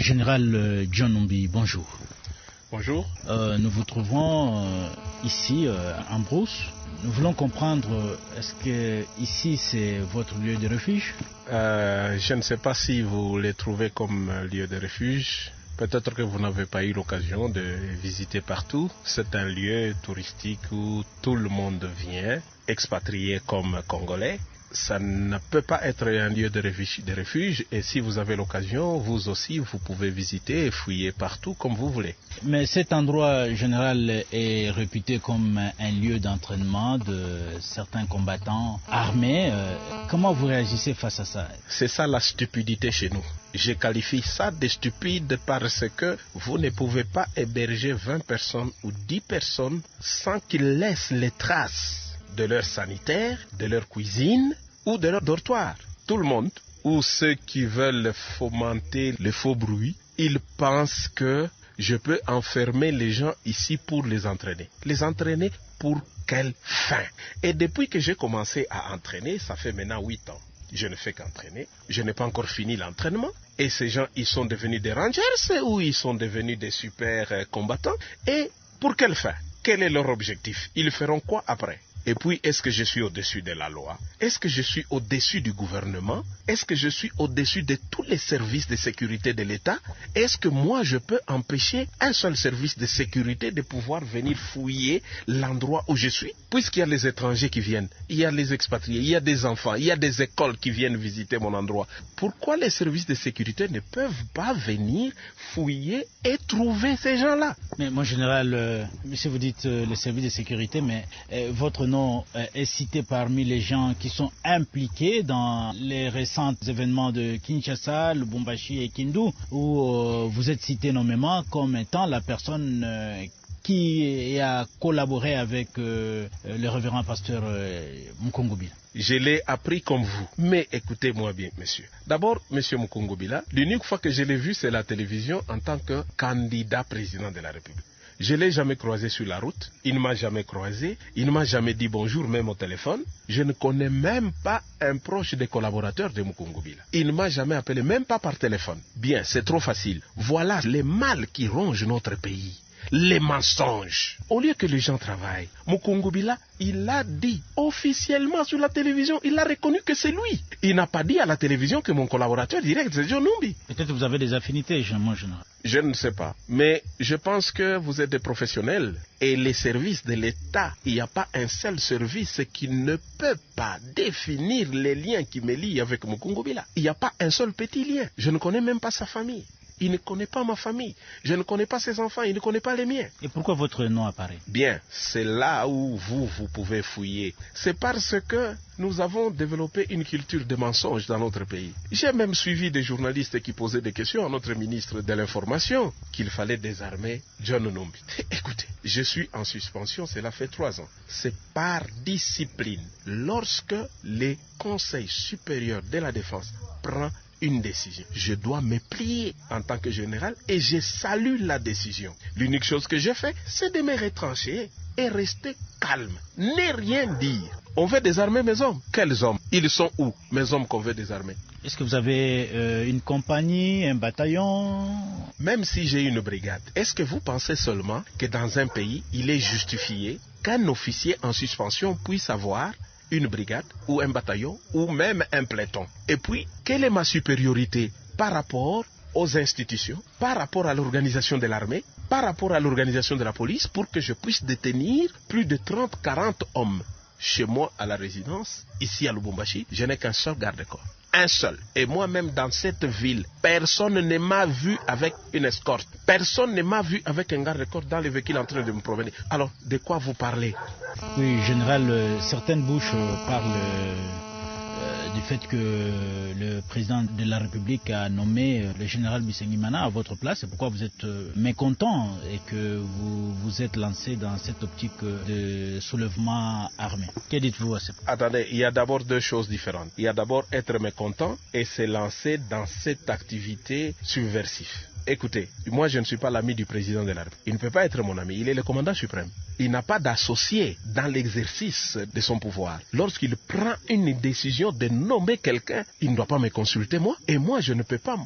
Général John Numbi, bonjour. Bonjour. Nous vous trouvons ici en brousse. Nous voulons comprendre, est-ce que ici c'est votre lieu de refuge? Je ne sais pas si vous les trouvez comme lieu de refuge. Peut-être que vous n'avez pas eu l'occasion de visiter partout. C'est un lieu touristique où tout le monde vient, expatrié comme Congolais. Ça ne peut pas être un lieu de refuge et si vous avez l'occasion, vous aussi, vous pouvez visiter et fouiller partout comme vous voulez. Mais cet endroit général est réputé comme un lieu d'entraînement de certains combattants armés. Comment vous réagissez face à ça? C'est ça la stupidité chez nous. Je qualifie ça de stupide parce que vous ne pouvez pas héberger 20 personnes ou 10 personnes sans qu'ils laissent les traces de leur sanitaire, de leur cuisine ou de leur dortoir. Tout le monde, ou ceux qui veulent fomenter le faux bruit, ils pensent que je peux enfermer les gens ici pour les entraîner. Les entraîner pour quelle fin? Et depuis que j'ai commencé à entraîner, ça fait maintenant 8 ans. Je ne fais qu'entraîner. Je n'ai pas encore fini l'entraînement. Et ces gens, ils sont devenus des rangers ou ils sont devenus des super combattants. Et pour quelle fin? Quel est leur objectif? Ils feront quoi après? Et puis, est-ce que je suis au-dessus de la loi? Est-ce que je suis au-dessus du gouvernement? Est-ce que je suis au-dessus de tous les services de sécurité de l'État? Est-ce que moi, je peux empêcher un seul service de sécurité de pouvoir venir fouiller l'endroit où je suis? Puisqu'il y a les étrangers qui viennent, il y a les expatriés, il y a des enfants, il y a des écoles qui viennent visiter mon endroit. Pourquoi les services de sécurité ne peuvent pas venir fouiller et trouver ces gens-là? Mais mon général, monsieur, vous dites les services de sécurité, mais votre nom est cité parmi les gens qui sont impliqués dans les récents événements de Kinshasa, Lubumbashi et Kindu, où vous êtes cité nommément comme étant la personne qui a collaboré avec le révérend pasteur Mukungubila. Je l'ai appris comme vous. Mais écoutez-moi bien, monsieur. D'abord, monsieur Mukungubila, l'unique fois que je l'ai vu, c'est la télévision en tant que candidat président de la République. Je ne l'ai jamais croisé sur la route, il ne m'a jamais croisé, il ne m'a jamais dit bonjour même au téléphone. Je ne connais même pas un proche des collaborateurs de Mukungubila. Il ne m'a jamais appelé, même pas par téléphone. Bien, c'est trop facile. Voilà les mal qui rongent notre pays. Les mensonges. Au lieu que les gens travaillent, Mukungubila, il a dit officiellement sur la télévision, il a reconnu que c'est lui. Il n'a pas dit à la télévision que mon collaborateur direct, c'est John Numbi. Peut-être vous avez des affinités, mon général. Je ne sais pas, mais je pense que vous êtes des professionnels et les services de l'État, il n'y a pas un seul service qui ne peut pas définir les liens qui me lient avec Mukungubila. Il n'y a pas un seul petit lien. Je ne connais même pas sa famille. Il ne connaît pas ma famille. Je ne connais pas ses enfants. Il ne connaît pas les miens. Et pourquoi votre nom apparaît? Bien, c'est là où vous pouvez fouiller. C'est parce que nous avons développé une culture de mensonges dans notre pays. J'ai même suivi des journalistes qui posaient des questions à notre ministre de l'Information qu'il fallait désarmer John Numbi. Écoutez, je suis en suspension, cela fait 3 ans. C'est par discipline. Lorsque le Conseil supérieur de la défense prend une décision, je dois me plier en tant que général et je salue la décision. L'unique chose que j'ai fait, c'est de me retrancher et rester calme. Ne rien dire. On veut désarmer mes hommes. Quels hommes? Ils sont où, mes hommes qu'on veut désarmer? Est-ce que vous avez une compagnie, un bataillon? Même si j'ai une brigade, est-ce que vous pensez seulement que dans un pays, il est justifié qu'un officier en suspension puisse avoir une brigade ou un bataillon ou même un peloton? Et puis, quelle est ma supériorité par rapport aux institutions, par rapport à l'organisation de l'armée, par rapport à l'organisation de la police pour que je puisse détenir plus de 30-40 hommes? Chez moi, à la résidence, ici à Lubumbashi, je n'ai qu'un seul garde-corps. Un seul. Et moi-même, dans cette ville, personne ne m'a vu avec une escorte. Personne ne m'a vu avec un garde-corps dans le véhicule en train de me promener. Alors, de quoi vous parlez? Oui, général, certaines bouches parlent du fait que le président de la République a nommé le général Bisengimana à votre place. C'est pourquoi vous êtes mécontent et que vous vous êtes lancé dans cette optique de soulèvement armé. Que dites-vous à ce propos? Attendez, il y a d'abord 2 choses différentes. Il y a d'abord être mécontent et se lancer dans cette activité subversive. Écoutez, moi je ne suis pas l'ami du président de la République. Il ne peut pas être mon ami, il est le commandant suprême. Il n'a pas d'associé dans l'exercice de son pouvoir. Lorsqu'il prend une décision de nommer quelqu'un, il ne doit pas me consulter moi. Et moi je ne peux pas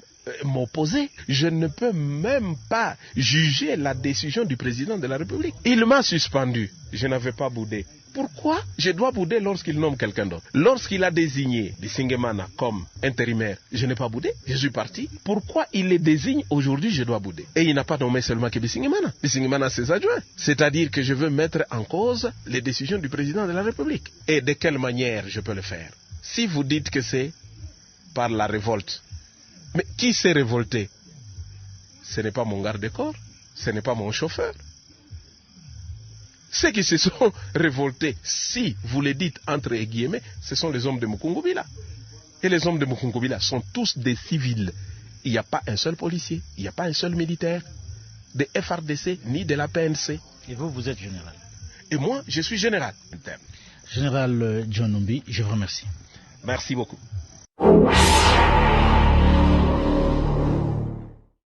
m'opposer. Je ne peux même pas juger la décision du président de la République. Il m'a suspendu. Je n'avais pas boudé. Pourquoi je dois bouder lorsqu'il nomme quelqu'un d'autre? Lorsqu'il a désigné Bisinguemana comme intérimaire, je n'ai pas boudé, je suis parti. Pourquoi il les désigne aujourd'hui, je dois bouder? Et il n'a pas nommé seulement que Bisinguemana. Bisinguemana, ses adjoints. C'est-à-dire que je veux mettre en cause les décisions du président de la République. Et de quelle manière je peux le faire? Si vous dites que c'est par la révolte, mais qui s'est révolté? Ce n'est pas mon garde-corps, ce n'est pas mon chauffeur. Ceux qui se sont révoltés, si vous le dites entre guillemets, ce sont les hommes de Mukungubila. Et les hommes de Mukungubila sont tous des civils. Il n'y a pas un seul policier, il n'y a pas un seul militaire, de FRDC ni de la PNC. Et vous, vous êtes général? Et moi, je suis général interne. Général John Numbi, je vous remercie. Merci beaucoup.